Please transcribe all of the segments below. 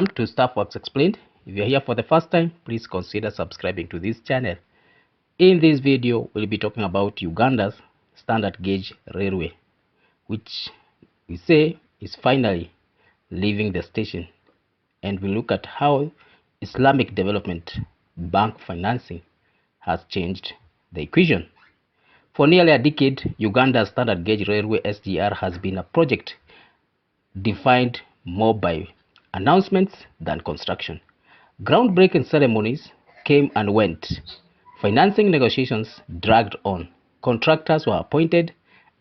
Welcome to Staff Works Explained. If you're here for the first time, please consider subscribing to this channel. In this video, we'll be talking about Uganda's standard gauge railway, which we say is finally leaving the station. And we'll look at how Islamic Development Bank financing has changed the equation. For nearly a decade, Uganda's standard gauge railway SGR has been a project defined more by announcements than construction. Groundbreaking ceremonies came and went. Financing negotiations dragged on. Contractors were appointed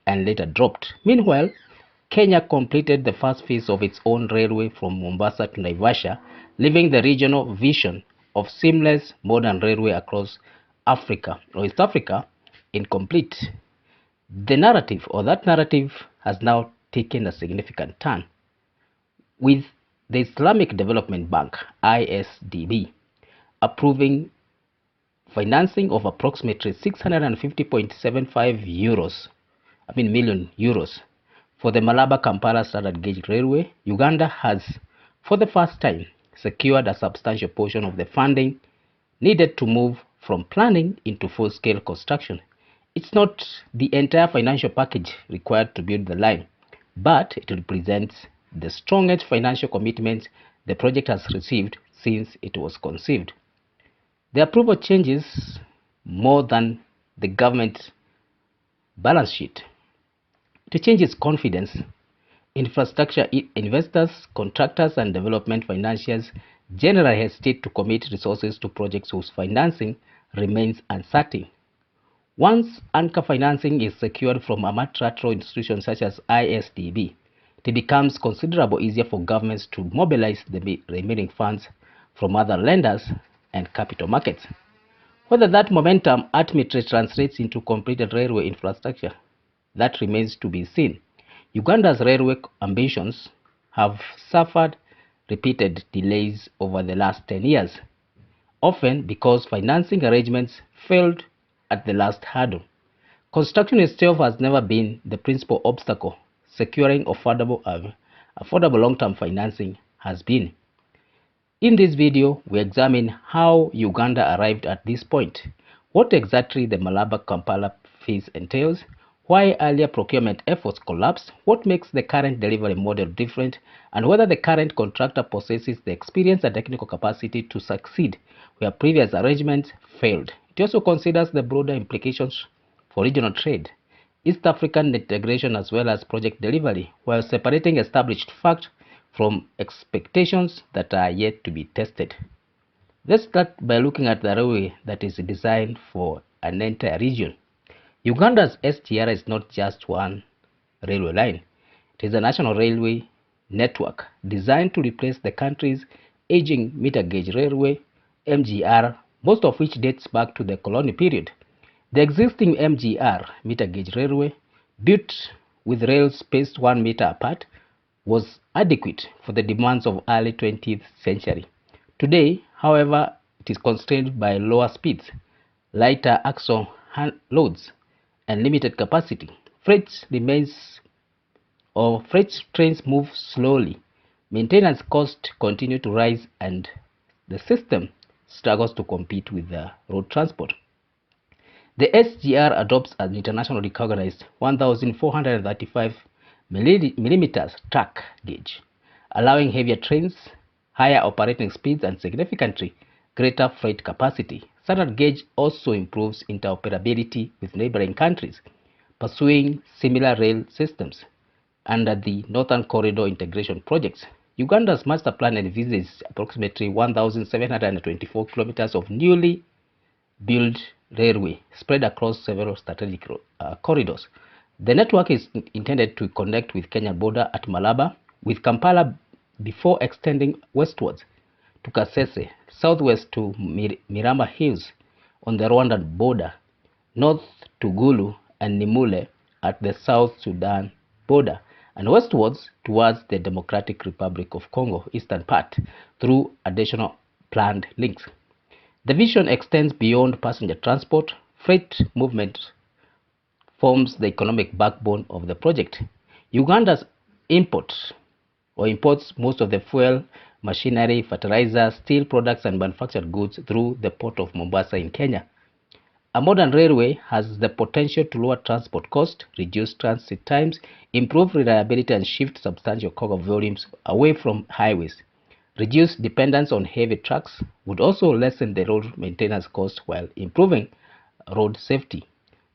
and later dropped. Meanwhile, Kenya completed the first phase of its own railway from Mombasa to Naivasha, leaving the regional vision of seamless modern railway across Africa or East Africa incomplete. That narrative has now taken a significant turn, with the Islamic Development Bank, IsDB, approving financing of approximately 650.75 million euros for the Malaba Kampala standard gauge railway. Uganda has, for the first time, secured a substantial portion of the funding needed to move from planning into full-scale construction. It's not the entire financial package required to build the line, but it represents the strongest financial commitment the project has received since it was conceived. The approval changes more than the government balance sheet. It changes confidence. Infrastructure investors, contractors, and development financiers generally hesitate to commit resources to projects whose financing remains uncertain. Once anchor financing is secured from a multilateral institution such as IsDB, it becomes considerably easier for governments to mobilize the remaining funds from other lenders and capital markets. Whether that momentum ultimately translates into completed railway infrastructure, that remains to be seen. Uganda's railway ambitions have suffered repeated delays over the last 10 years, often because financing arrangements failed at the last hurdle. Construction itself has never been the principal obstacle. Securing affordable long-term financing has been. In this video, we examine how Uganda arrived at this point, what exactly the Malaba Kampala phase entails, why earlier procurement efforts collapsed, what makes the current delivery model different, and whether the current contractor possesses the experience and technical capacity to succeed where previous arrangements failed. It also considers the broader implications for regional trade, East African integration, as well as project delivery, while separating established facts from expectations that are yet to be tested. Let's start by looking at the railway that is designed for an entire region. Uganda's SGR is not just one railway line. It is a national railway network designed to replace the country's aging meter gauge railway, MGR, most of which dates back to the colonial period. The existing MGR meter gauge railway, built with rails spaced 1 meter apart, was adequate for the demands of early 20th century. Today, however, it is constrained by lower speeds, lighter axle loads, and limited capacity. Freight trains move slowly. Maintenance costs continue to rise, and the system struggles to compete with the road transport. The SGR adopts an internationally recognized 1,435 millimeters track gauge, allowing heavier trains, higher operating speeds, and significantly greater freight capacity. Standard gauge also improves interoperability with neighboring countries, pursuing similar rail systems under the Northern Corridor integration projects. Uganda's master plan envisages approximately 1,724 kilometers of newly built railway spread across several strategic corridors. The network is intended to connect with Kenya border at Malaba with Kampala before extending westwards to Kasese, southwest to Mirama Hills on the Rwandan border, north to Gulu and Nimule at the South Sudan border, and westwards towards the Democratic Republic of Congo eastern part through additional planned links. The vision extends beyond passenger transport. Freight movement forms the economic backbone of the project. Uganda's imports most of the fuel machinery, fertilizer, steel products, and manufactured goods through the port of Mombasa in Kenya. A modern railway has the potential to lower transport costs, reduce transit times, improve reliability, and shift substantial cargo volumes away from highways. Reduce dependence on heavy trucks would also lessen the road maintenance costs while improving road safety.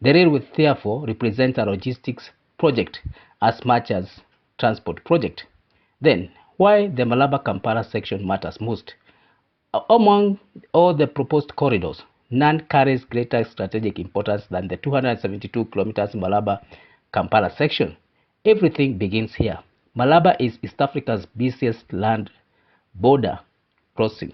The railway therefore represents a logistics project as much as transport project. Then, why the Malaba-Kampala section matters most? Among all the proposed corridors, none carries greater strategic importance than the 272 kilometers Malaba-Kampala section. Everything begins here. Malaba is East Africa's busiest land border crossing,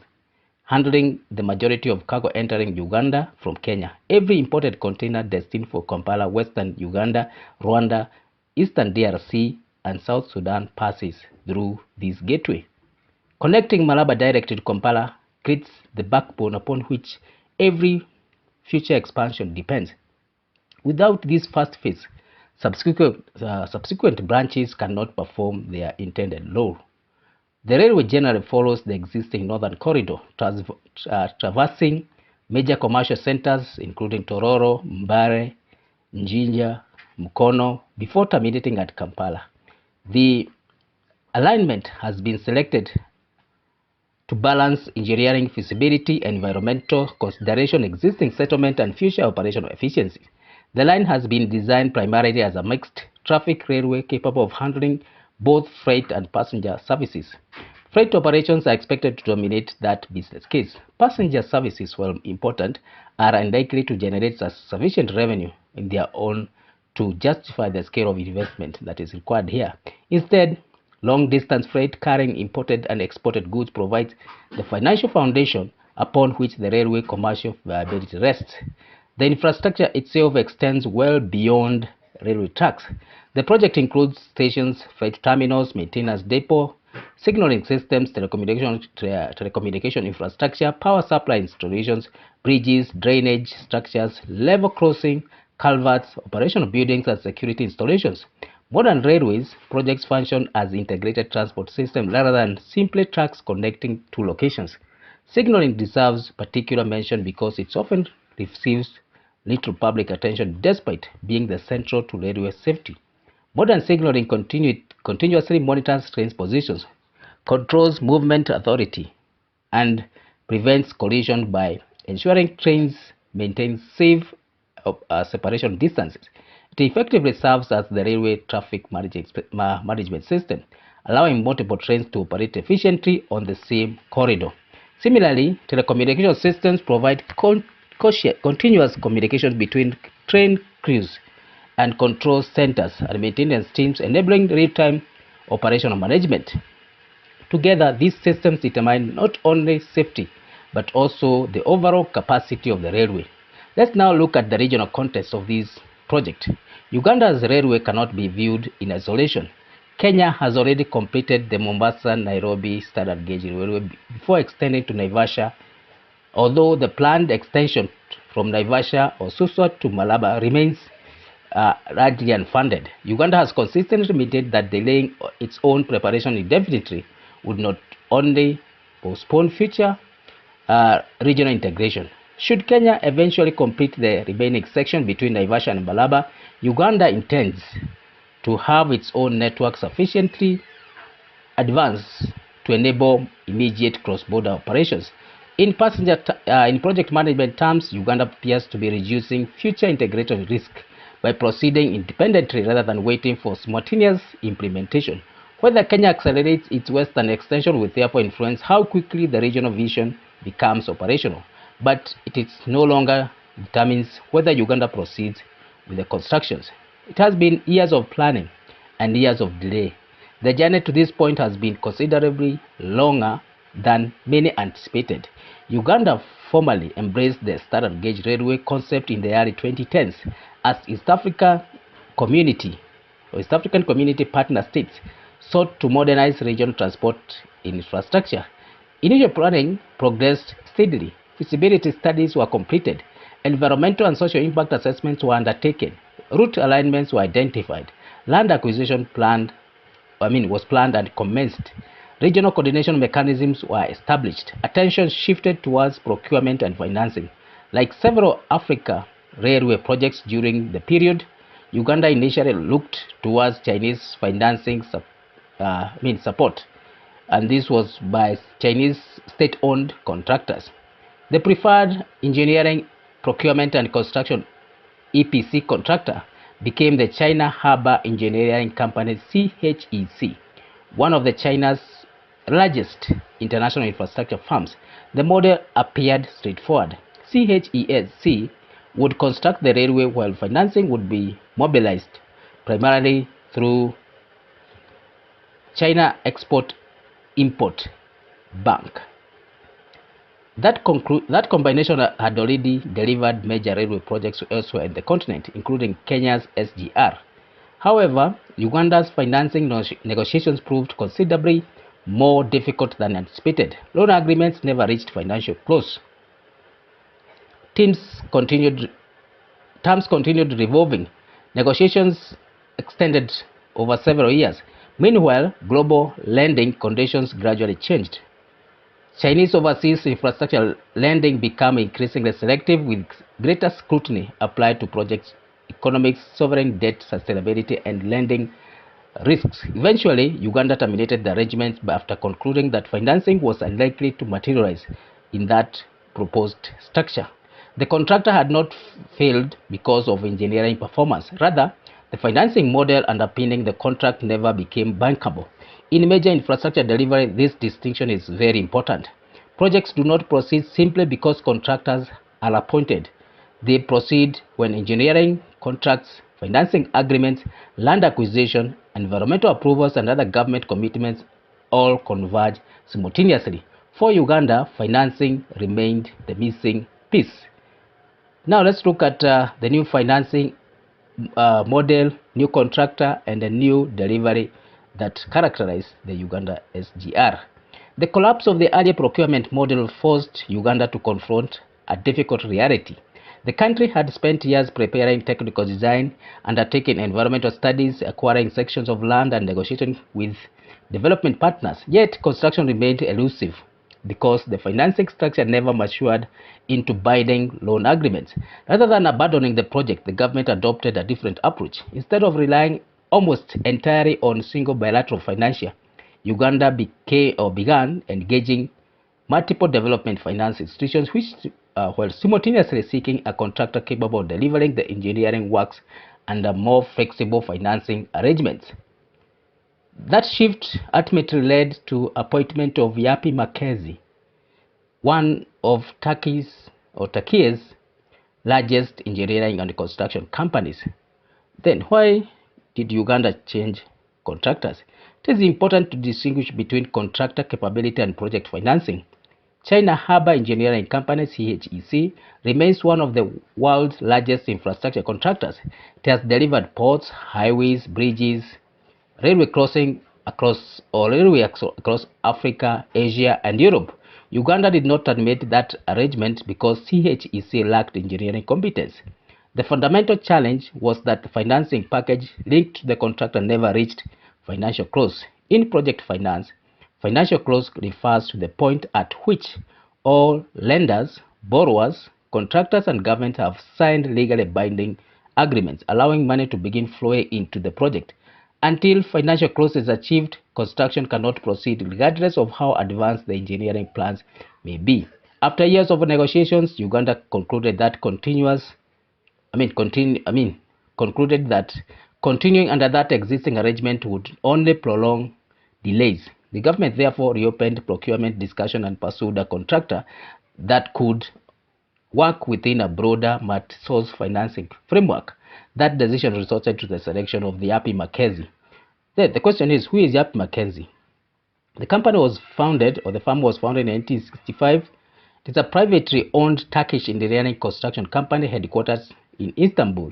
handling the majority of cargo entering Uganda from Kenya. Every imported container destined for Kampala, Western Uganda, Rwanda, Eastern DRC, and South Sudan passes through this gateway. Connecting Malaba directly to Kampala creates the backbone upon which every future expansion depends. Without this first phase, subsequent branches cannot perform their intended role. The railway generally follows the existing northern corridor, traversing major commercial centers including Tororo, Mbare, Njinja, Mukono, before terminating at Kampala. The alignment has been selected to balance engineering feasibility, environmental consideration, existing settlement, and future operational efficiency. The line has been designed primarily as a mixed traffic railway capable of handling both freight and passenger services. Freight operations are expected to dominate that business case. Passenger services, while important, are unlikely to generate sufficient revenue in their own to justify the scale of investment that is required here. Instead, long-distance freight carrying imported and exported goods provides the financial foundation upon which the railway commercial viability rests. The infrastructure itself extends well beyond railway tracks. The project includes stations, freight terminals, maintenance depot, signaling systems, telecommunication infrastructure, power supply installations, bridges, drainage structures, level crossing, culverts, operational buildings, and security installations. Modern railways projects function as integrated transport systems rather than simply tracks connecting two locations. Signaling deserves particular mention because it often receives little public attention despite being the central to railway safety. Modern signaling continuously monitors trains positions, controls movement authority, and prevents collision by ensuring trains maintain safe separation distances. It effectively serves as the railway traffic management system, allowing multiple trains to operate efficiently on the same corridor. Similarly, telecommunication systems provide continuous communication between train crews and control centers and maintenance teams, enabling real-time operational management. Together, these systems determine not only safety but also the overall capacity of the railway. Let's now look at the regional context of this project. Uganda's railway cannot be viewed in isolation. Kenya has already completed the Mombasa-Nairobi standard gauge railway before extending to Naivasha. Although the planned extension from Naivasha or Suswa to Malaba remains largely unfunded, Uganda has consistently maintained that delaying its own preparation indefinitely would not only postpone future regional integration. Should Kenya eventually complete the remaining section between Naivasha and Malaba, Uganda intends to have its own network sufficiently advanced to enable immediate cross-border operations. In project management terms, Uganda appears to be reducing future integration risk by proceeding independently rather than waiting for simultaneous implementation. Whether Kenya accelerates its western extension will therefore influence how quickly the regional vision becomes operational, but it is no longer determines whether Uganda proceeds with the constructions. It has been years of planning and years of delay. The journey to this point has been considerably longer than many anticipated. Uganda formally embraced the standard gauge railway concept in the early 2010s as East African Community partner states sought to modernize regional transport infrastructure. Initial planning progressed steadily. Feasibility studies were completed. Environmental and social impact assessments were undertaken. Route alignments were identified. Land acquisition was planned and commenced. Regional coordination mechanisms were established. Attention shifted towards procurement and financing. Like several Africa railway projects during the period, Uganda initially looked towards Chinese financing support, and this was by Chinese state-owned contractors. The preferred engineering, procurement and construction EPC contractor became the China Harbour Engineering Company CHEC, one of China's largest international infrastructure firms. The model appeared straightforward. CHEC would construct the railway while financing would be mobilized primarily through China Export-Import Bank. That combination had already delivered major railway projects elsewhere in the continent, including Kenya's SGR. However, Uganda's financing negotiations proved considerably more difficult than anticipated. Loan agreements never reached financial close. Terms continued revolving. Negotiations extended over several years. Meanwhile, global lending conditions gradually changed. Chinese overseas infrastructure lending became increasingly selective, with greater scrutiny applied to project economics, sovereign debt sustainability, and lending risks. Eventually, Uganda terminated the arrangements after concluding that financing was unlikely to materialize in that proposed structure. The contractor had not failed because of engineering performance. Rather, the financing model underpinning the contract never became bankable. In major infrastructure delivery, this distinction is very important. Projects do not proceed simply because contractors are appointed. They proceed when engineering, contracts, financing agreements, land acquisition, environmental approvals, and other government commitments all converge simultaneously. For Uganda, financing remained the missing piece. Now let's look at the new financing model, new contractor, and a new delivery that characterize the Uganda SGR. The collapse of the earlier procurement model forced Uganda to confront a difficult reality. The country had spent years preparing technical design, undertaking environmental studies, acquiring sections of land, and negotiating with development partners. Yet construction remained elusive because the financing structure never matured into binding loan agreements. Rather than abandoning the project, the government adopted a different approach. Instead of relying almost entirely on single bilateral financier, Uganda began engaging multiple development finance institutions, while simultaneously seeking a contractor capable of delivering the engineering works under more flexible financing arrangements. That shift ultimately led to appointment of Yapı Merkezi, one of Turkey's largest engineering and construction companies. Then why did Uganda change contractors? It is important to distinguish between contractor capability and project financing. China Harbour Engineering Company (CHEC) remains one of the world's largest infrastructure contractors. It has delivered ports, highways, bridges, railway across Africa, Asia, and Europe. Uganda did not admit that arrangement because CHEC lacked engineering competence. The fundamental challenge was that the financing package linked to the contractor never reached financial close. In project finance, financial close refers to the point at which all lenders, borrowers, contractors, and government have signed legally binding agreements, allowing money to begin flowing into the project. Until financial close is achieved, construction cannot proceed regardless of how advanced the engineering plans may be. After years of negotiations, Uganda concluded that continuing under that existing arrangement would only prolong delays. The government therefore reopened procurement discussion and pursued a contractor that could work within a broader multi-source financing framework. That decision resulted to the selection of the Yapı Merkezi. Then the question is, who is Yapı Merkezi? The company was founded, or the firm was founded in 1965. It is a privately owned Turkish engineering construction company headquartered in Istanbul.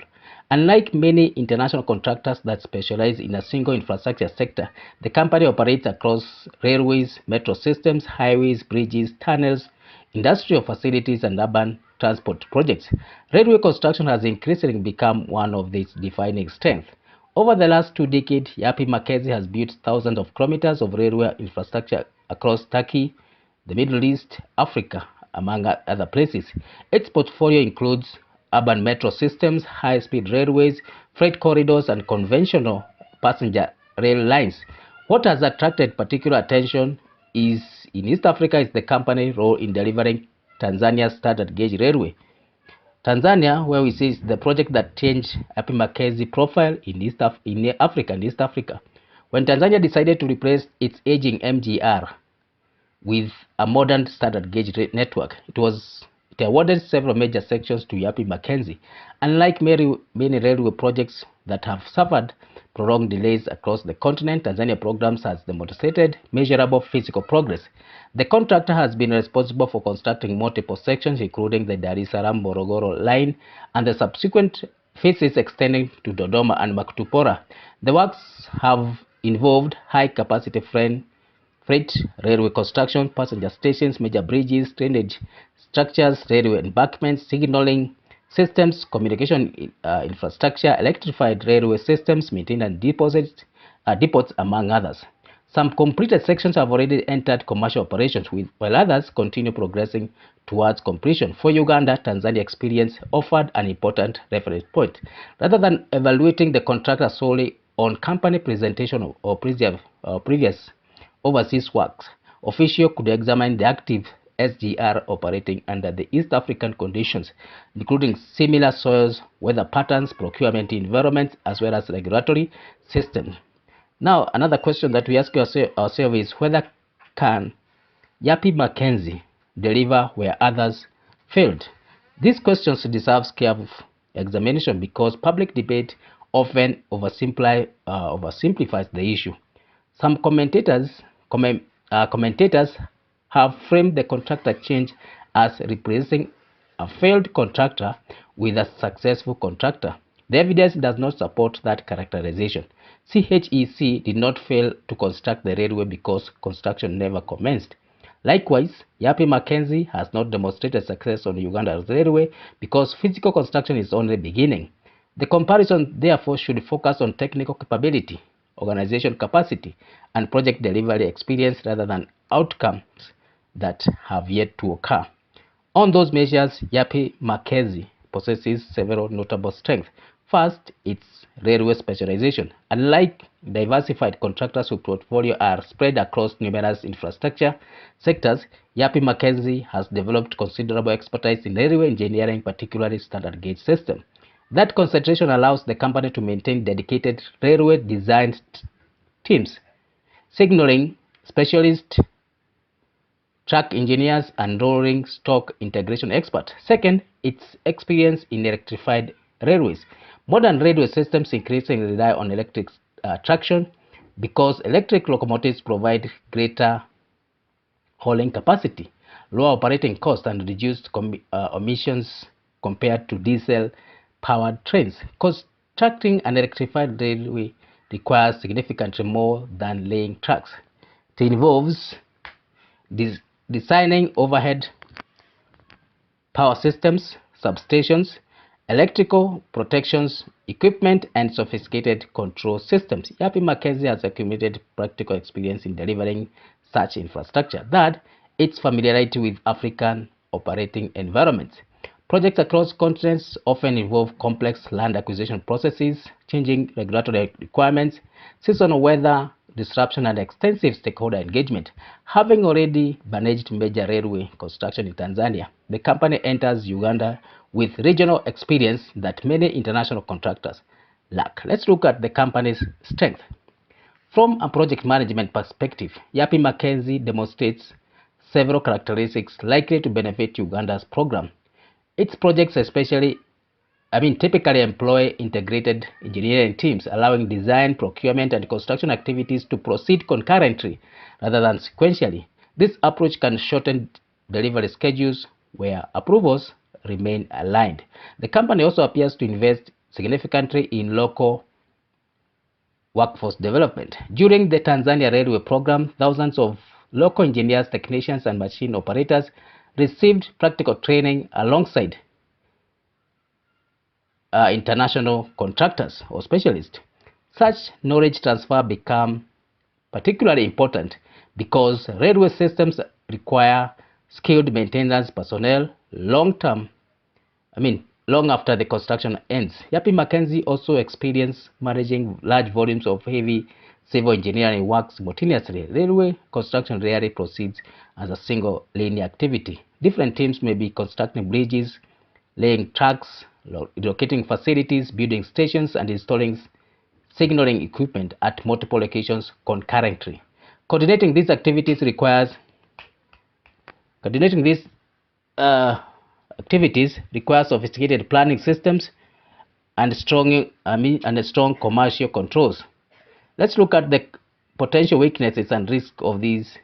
Unlike many international contractors that specialize in a single infrastructure sector, the company operates across railways, metro systems, highways, bridges, tunnels, industrial facilities, and urban transport projects. Railway construction has increasingly become one of its defining strengths. Over the last 2 decades, Yapı Merkezi has built thousands of kilometers of railway infrastructure across Turkey, the Middle East, Africa, among other places. Its portfolio includes urban metro systems, high-speed railways, freight corridors, and conventional passenger rail lines. What has attracted particular attention in East Africa is the company's role in delivering Tanzania's standard gauge railway. Tanzania, where we see the project that changed Yapı Merkezi profile in Africa and East Africa. When Tanzania decided to replace its aging MGR with a modern standard gauge network, it awarded several major sections to Yapı Merkezi. Unlike many railway projects that have suffered prolonged delays across the continent, Tanzania programs has demonstrated measurable physical progress. The contractor has been responsible for constructing multiple sections, including the Dar es Salaam-Morogoro line and the subsequent phases extending to Dodoma and Makutupora. The works have involved high-capacity freight railway construction, passenger stations, major bridges, drainage structures, railway embankments, signaling systems, communication infrastructure, electrified railway systems, maintenance depots, among others. Some completed sections have already entered commercial operations, while others continue progressing towards completion. For Uganda, Tanzania experience offered an important reference point. Rather than evaluating the contractor solely on company presentation or previous overseas works, officials could examine the active SGR operating under the East African conditions, including similar soils, weather patterns, procurement environments, as well as regulatory systems. Now, another question that we ask ourselves is whether can Yapı Merkezi deliver where others failed? These questions deserve careful examination because public debate often oversimplifies the issue. Some commentators have framed the contractor change as replacing a failed contractor with a successful contractor. The evidence does not support that characterization. CHEC did not fail to construct the railway because construction never commenced. Likewise, Yapı Merkezi has not demonstrated success on Uganda's railway because physical construction is only beginning. The comparison, therefore, should focus on technical capability, organization capacity, and project delivery experience rather than outcomes that have yet to occur. On those measures, Yapı Merkezi possesses several notable strengths. First, its railway specialization. Unlike diversified contractors whose portfolio are spread across numerous infrastructure sectors, Yapı Merkezi has developed considerable expertise in railway engineering, particularly standard gauge systems. That concentration allows the company to maintain dedicated railway design teams, signaling specialists, track engineers, and rolling stock integration experts. Second, its experience in electrified railways. Modern railway systems increasingly rely on electric traction because electric locomotives provide greater hauling capacity, lower operating costs, and reduced emissions compared to diesel-powered trains. Constructing an electrified railway requires significantly more than laying tracks. It involves designing overhead power systems, substations, electrical protections, equipment, and sophisticated control systems. Yapı Merkezi has accumulated practical experience in delivering such infrastructure. Third, its familiarity with African operating environments. Projects across continents often involve complex land acquisition processes, changing regulatory requirements, seasonal weather disruption, and extensive stakeholder engagement. Having already managed major railway construction in Tanzania, the company enters Uganda with regional experience that many international contractors lack. Let's look at the company's strength. From a project management perspective, Yapı Merkezi demonstrates several characteristics likely to benefit Uganda's program. Its projects typically employ integrated engineering teams, allowing design, procurement, and construction activities to proceed concurrently rather than sequentially. This approach can shorten delivery schedules where approvals remain aligned. The company also appears to invest significantly in local workforce development. During the Tanzania Railway program, thousands of local engineers, technicians, and machine operators received practical training alongside international contractors or specialists. Such knowledge transfer become particularly important because railway systems require skilled maintenance personnel long after the construction ends. Yapı Merkezi also experienced managing large volumes of heavy civil engineering work simultaneously. Railway construction rarely proceeds as a single linear activity. Different teams may be constructing bridges, laying tracks, relocating facilities, building stations, and installing signaling equipment at multiple locations concurrently. Coordinating these activities requires sophisticated planning systems and strong commercial controls. Let's look at the potential weaknesses and risks of these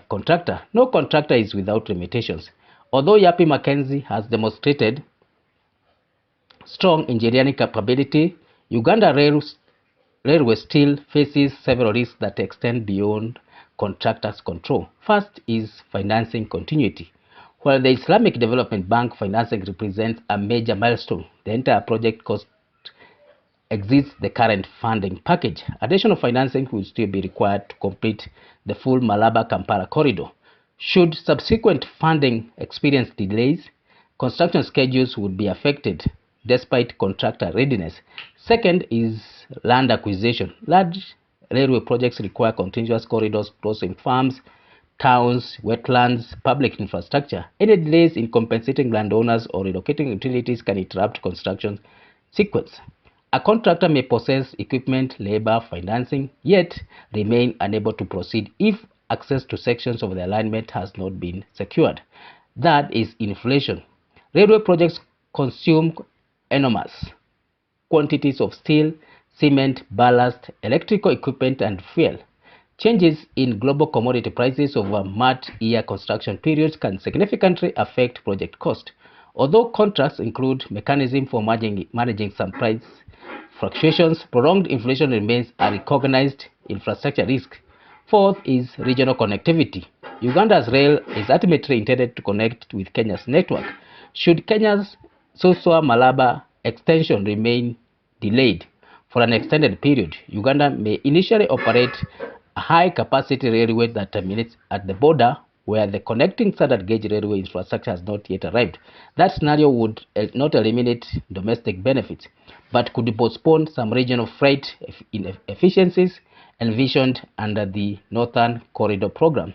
contractor. No contractor is without limitations. Although Yapı Merkezi has demonstrated strong engineering capability, Uganda Railway still faces several risks that extend beyond contractors' control. First is financing continuity. While the Islamic Development Bank financing represents a major milestone, the entire project cost exceeds the current funding package. Additional financing will still be required to complete the full Malaba-Kampala corridor. Should subsequent funding experience delays, construction schedules would be affected despite contractor readiness. Second is land acquisition. Large railway projects require continuous corridors crossing farms, towns, wetlands, public infrastructure. Any delays in compensating landowners or relocating utilities can interrupt construction sequence. A contractor may possess equipment, labor, financing, yet remain unable to proceed if access to sections of the alignment has not been secured. That is inflation. Railway projects consume enormous quantities of steel, cement, ballast, electrical equipment, and fuel. Changes in global commodity prices over multi-year construction periods can significantly affect project cost. Although contracts include mechanisms for managing some price fluctuations, prolonged inflation remains a recognized infrastructure risk. Fourth is regional connectivity. Uganda's rail is ultimately intended to connect with Kenya's network. Should Kenya's Suswa-Malaba extension remain delayed for an extended period, Uganda may initially operate a high-capacity railway that terminates at the border where the connecting standard gauge railway infrastructure has not yet arrived. That scenario would not eliminate domestic benefits, but could postpone some regional freight efficiencies envisioned under the Northern Corridor program.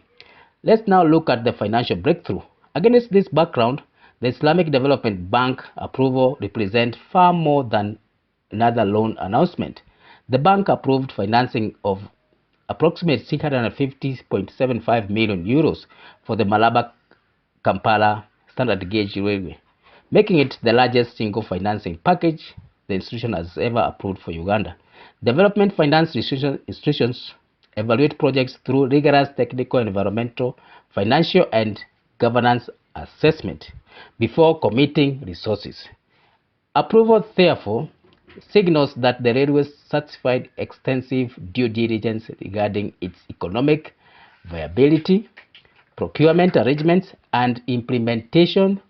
Let's now look at the financial breakthrough. Against this background, the Islamic Development Bank approval represents far more than another loan announcement. The bank approved financing of approximately 650.75 million euros for the Malaba-Kampala standard gauge railway, making it the largest single financing package the institution has ever approved for Uganda. Development finance institutions evaluate projects through rigorous technical, environmental, financial, and governance assessment before committing resources. Approval, therefore, signals that the railway satisfied extensive due diligence regarding its economic viability, procurement arrangements, and implementation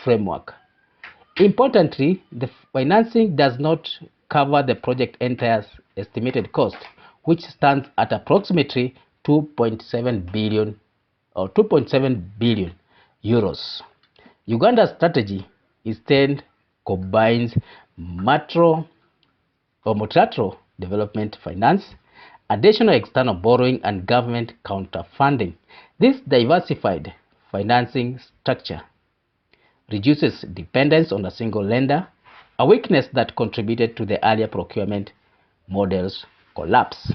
framework. Importantly, the financing does not cover the project entire estimated cost, which stands at approximately 2.7 billion euros. Uganda's strategy instead combines multilateral development finance, additional external borrowing, and government counterfunding. This diversified financing structure reduces dependence on a single lender, a weakness that contributed to the earlier procurement model's collapse.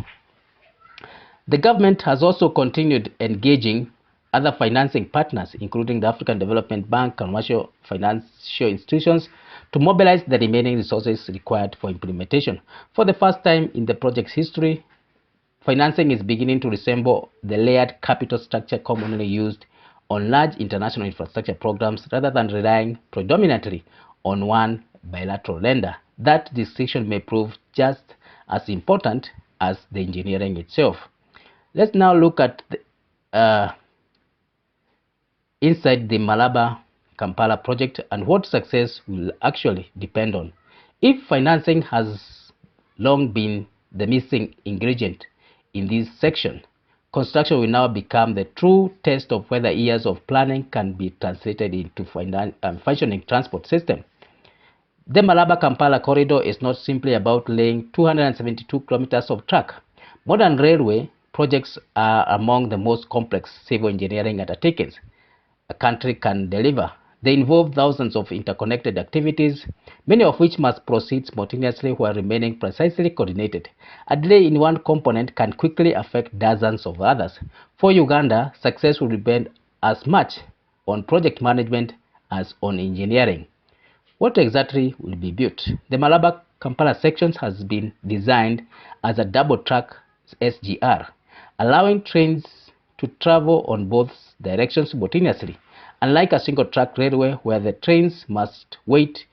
The government has also continued engaging other financing partners, including the African Development Bank, commercial financial institutions, to mobilize the remaining resources required for implementation. For the first time in the project's history, financing is beginning to resemble the layered capital structure commonly used on large international infrastructure programs rather than relying predominantly on one bilateral lender. That distinction may prove just as important as the engineering itself. Let's now look at inside the Malaba-Kampala project and what success will actually depend on. If financing has long been the missing ingredient in this section. Construction will now become the true test of whether years of planning can be translated into functioning transport system. The Malaba-Kampala corridor is not simply about laying 272 kilometers of track. Modern railway projects are among the most complex civil engineering undertakings a country can deliver. They involve thousands of interconnected activities, many of which must proceed simultaneously while remaining precisely coordinated. A delay in one component can quickly affect dozens of others. For Uganda, success will depend as much on project management as on engineering. What exactly will be built? The Malaba-Kampala section has been designed as a double-track SGR, allowing trains to travel on both directions simultaneously. Unlike a single-track railway where the trains must wait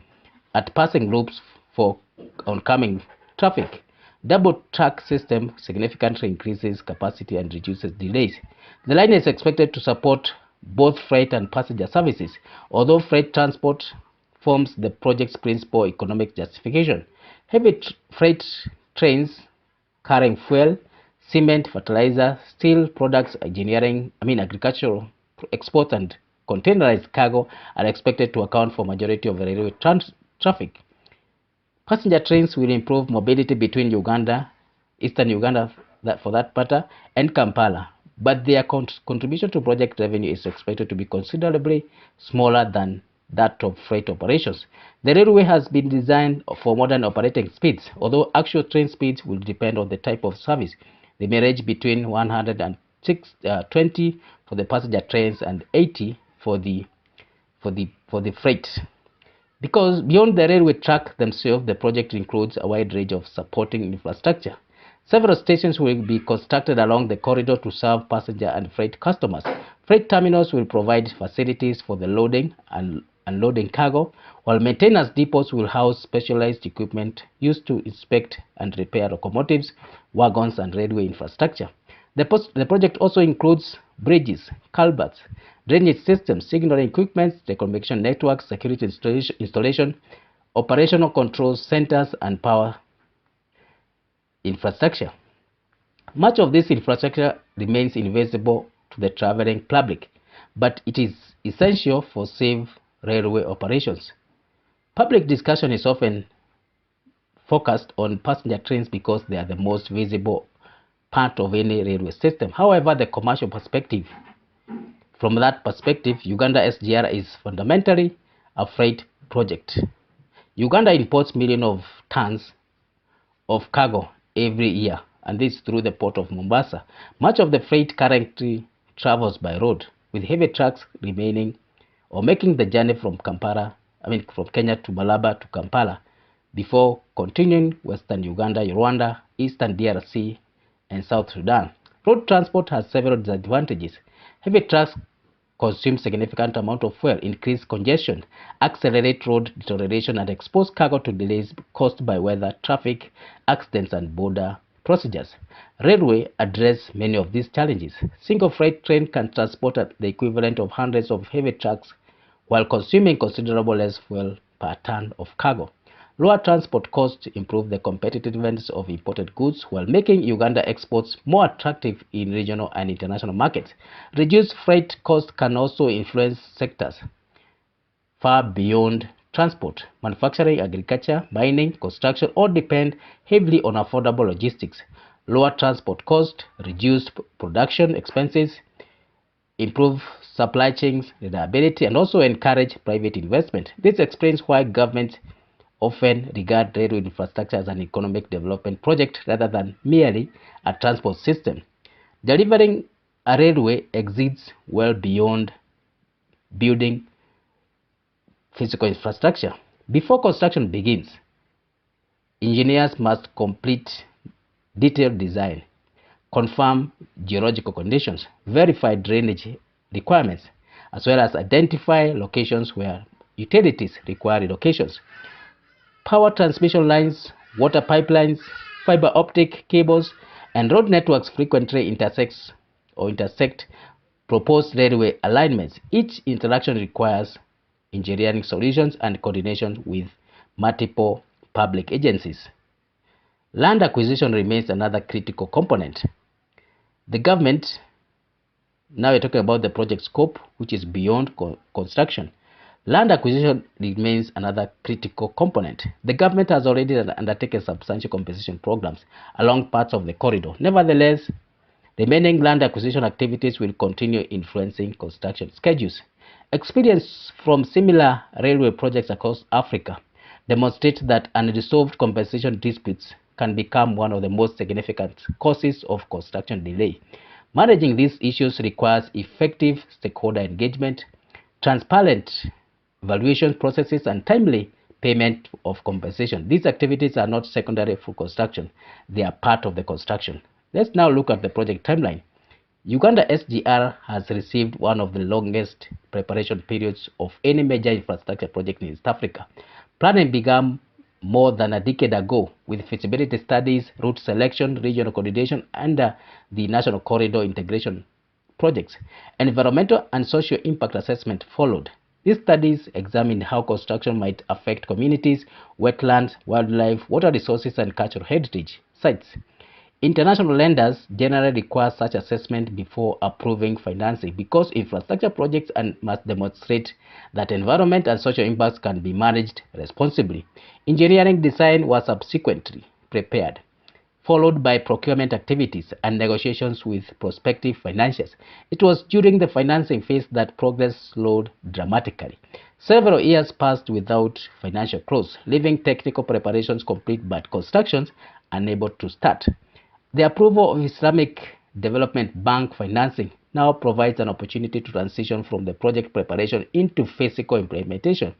at passing loops for oncoming traffic, double-track system significantly increases capacity and reduces delays. The line is expected to support both freight and passenger services, although freight transport forms the project's principal economic justification. Heavy freight trains carrying fuel, cement, fertilizer, steel products, agricultural exports, and containerized cargo are expected to account for majority of the railway traffic. Passenger trains will improve mobility between Uganda, eastern Uganda for that matter, and Kampala, but their contribution to project revenue is expected to be considerably smaller than that of freight operations. The railway has been designed for modern operating speeds, although actual train speeds will depend on the type of service. They may range between 120 for the passenger trains and 80 for the freight. Because beyond the railway track themselves, the project includes a wide range of supporting infrastructure. Several stations will be constructed along the corridor to serve passenger and freight customers. Freight terminals will provide facilities for the loading and unloading cargo, while maintenance depots will house specialized equipment used to inspect and repair locomotives, wagons, and railway infrastructure. The project also includes bridges, culverts, drainage systems, signaling equipment, telecommunication networks, security installation, operational control centers, and power infrastructure. Much of this infrastructure remains invisible to the traveling public, but it is essential for safe railway operations. Public discussion is often focused on passenger trains because they are the most visible part of any railway system. However, from that perspective, Uganda SGR is fundamentally a freight project. Uganda imports millions of tons of cargo every year, and this through the port of Mombasa. Much of the freight currently travels by road, with heavy trucks remaining or making the journey from Kenya to Malaba to Kampala before continuing western Uganda, Rwanda, eastern DRC, and South Sudan. Road transport has several disadvantages. Heavy trucks consume significant amount of fuel, increase congestion, accelerate road deterioration, and expose cargo to delays caused by weather, traffic, accidents, and border procedures. Railway address many of these challenges. Single freight train can transport the equivalent of hundreds of heavy trucks while consuming considerable less fuel per ton of cargo. Lower transport costs improve the competitiveness of imported goods while making Uganda exports more attractive in regional and international markets. Reduced freight costs can also influence sectors far beyond transport. Manufacturing, agriculture, mining, construction all depend heavily on affordable logistics. Lower transport costs, reduced production expenses, improve supply chains reliability, and also encourage private investment. This explains why governments often regard railway infrastructure as an economic development project rather than merely a transport system. Delivering a railway exceeds well beyond building physical infrastructure. Before construction begins, engineers must complete detailed design, confirm geological conditions, verify drainage requirements, as well as identify locations where utilities require relocations. Power transmission lines, water pipelines, fiber optic cables, and road networks frequently intersect proposed railway alignments. Each interaction requires engineering solutions and coordination with multiple public agencies. Land acquisition remains another critical component. The government, now we're talking about the project scope, which is beyond construction. Land acquisition remains another critical component. The government has already undertaken substantial compensation programs along parts of the corridor. Nevertheless, remaining land acquisition activities will continue influencing construction schedules. Experience from similar railway projects across Africa demonstrates that unresolved compensation disputes can become one of the most significant causes of construction delay. Managing these issues requires effective stakeholder engagement, transparent valuation processes, and timely payment of compensation. These activities are not secondary for construction, they are part of the construction. Let's now look at the project timeline. Uganda SGR has received one of the longest preparation periods of any major infrastructure project in East Africa. Planning began more than a decade ago with feasibility studies, route selection, regional coordination, and the National Corridor Integration projects. Environmental and social impact assessment followed. These studies examined how construction might affect communities, wetlands, wildlife, water resources, and cultural heritage sites. International lenders generally require such assessment before approving financing because infrastructure projects must demonstrate that environment and social impacts can be managed responsibly. Engineering design was subsequently prepared, followed by procurement activities and negotiations with prospective financiers. It was during the financing phase that progress slowed dramatically. Several years passed without financial close, leaving technical preparations complete but constructions unable to start. The approval of Islamic Development Bank financing now provides an opportunity to transition from the project preparation into physical implementation.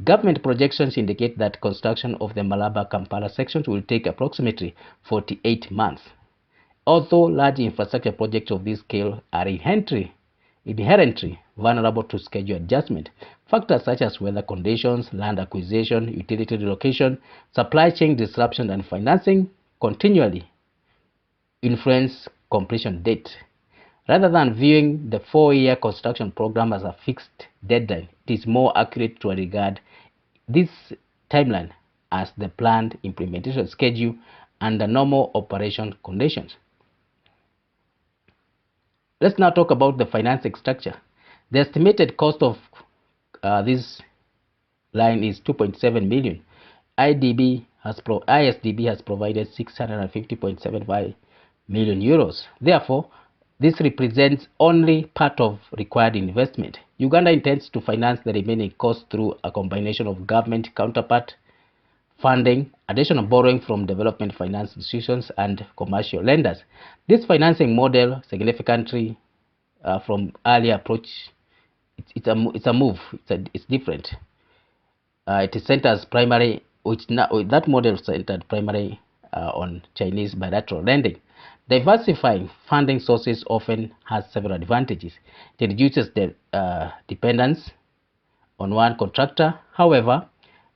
Government projections indicate that construction of the Malaba-Kampala sections will take approximately 48 months. Although large infrastructure projects of this scale are inherently vulnerable to schedule adjustment, factors such as weather conditions, land acquisition, utility relocation, supply chain disruption, and financing continually influence completion date. Rather than viewing the 4-year construction program as a fixed deadline, it is more accurate to regard this timeline as the planned implementation schedule under normal operation conditions. Let's now talk about the financing structure. The estimated cost of this line is 2.7 million. ISDB has provided 650.75 million euros. Therefore, this represents only part of required investment. Uganda intends to finance the remaining costs through a combination of government counterpart funding, additional borrowing from development finance institutions, and commercial lenders. This financing model significantly from earlier approach. It's a move. It's different. It is centers primary, that model centered primarily on Chinese bilateral lending. Diversifying funding sources often has several advantages. It reduces the dependence on one contractor. However,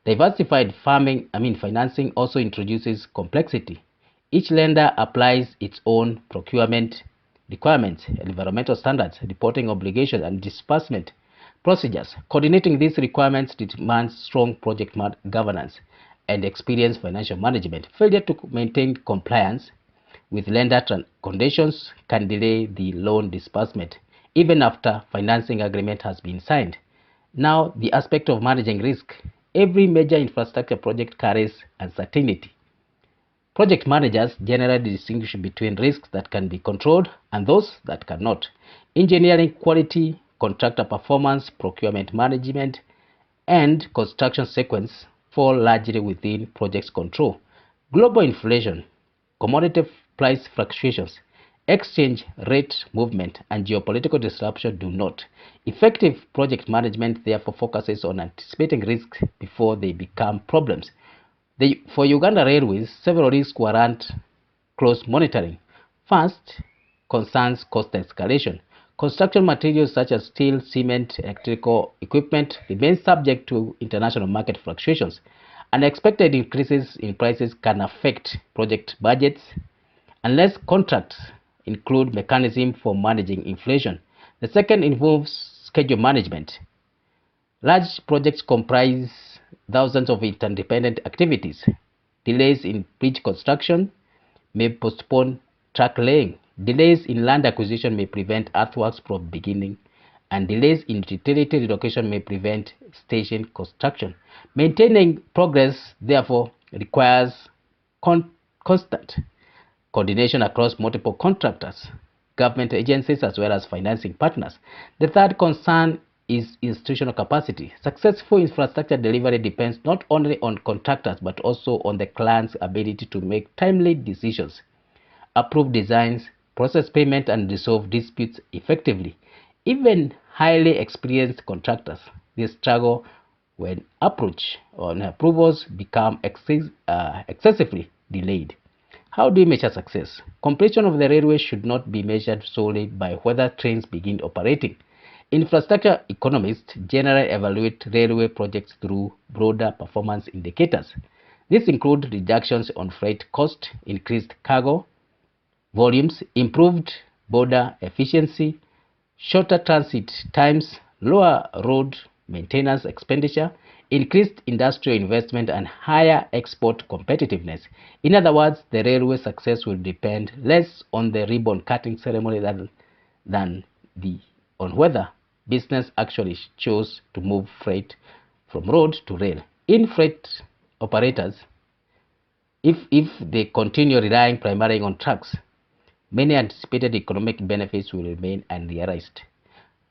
diversified financing also introduces complexity. Each lender applies its own procurement requirements, environmental standards, reporting obligations, and disbursement procedures. Coordinating these requirements demands strong project governance and experienced financial management. Failure to maintain compliance with lender conditions can delay the loan disbursement even after financing agreement has been signed. Now, the aspect of managing risk. Every major infrastructure project carries uncertainty. Project managers generally distinguish between risks that can be controlled and those that cannot. Engineering quality, contractor performance, procurement management, and construction sequence fall largely within project's control. Global inflation, commodity price fluctuations, exchange rate movement, and geopolitical disruption do not. Effective project management therefore focuses on anticipating risks before they become problems. For Uganda Railways, several risks warrant close monitoring. First, concerns cost escalation. Construction materials such as steel, cement, electrical equipment remain subject to international market fluctuations. Unexpected increases in prices can affect project budgets unless contracts include mechanisms for managing inflation. The second involves schedule management. Large projects comprise thousands of interdependent activities. Delays in bridge construction may postpone track laying. Delays in land acquisition may prevent earthworks from beginning, and delays in utility relocation may prevent station construction. Maintaining progress, therefore, requires constant coordination across multiple contractors, government agencies, as well as financing partners. The third concern is institutional capacity. Successful infrastructure delivery depends not only on contractors but also on the client's ability to make timely decisions, approve designs, process payment, and resolve disputes effectively. Even highly experienced contractors, they struggle when approvals become excessively delayed. How do we measure success? Completion of the railway should not be measured solely by whether trains begin operating. Infrastructure economists generally evaluate railway projects through broader performance indicators. These include reductions on freight cost, increased cargo volumes, improved border efficiency, shorter transit times, lower road maintenance expenditure, increased industrial investment, and higher export competitiveness. In other words, the railway success will depend less on the ribbon cutting ceremony than on whether business actually chose to move freight from road to rail. In freight operators, if they continue relying primarily on trucks, many anticipated economic benefits will remain unrealized.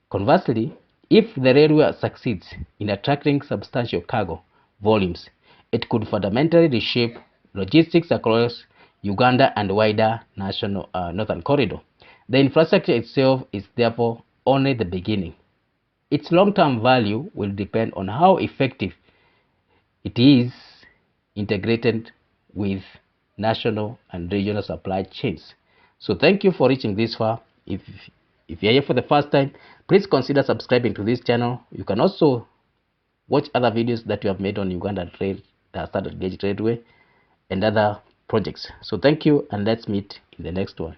Conversely, if the railway succeeds in attracting substantial cargo volumes, it could fundamentally reshape logistics across Uganda and wider national northern corridor. The infrastructure itself is therefore only the beginning. Its long-term value will depend on how effective it is integrated with national and regional supply chains. So thank you for reaching this far. If you're here for the first time, please consider subscribing to this channel. You can also watch other videos that we have made on Uganda Standard Gauge Railway and other projects. So thank you, and let's meet in the next one.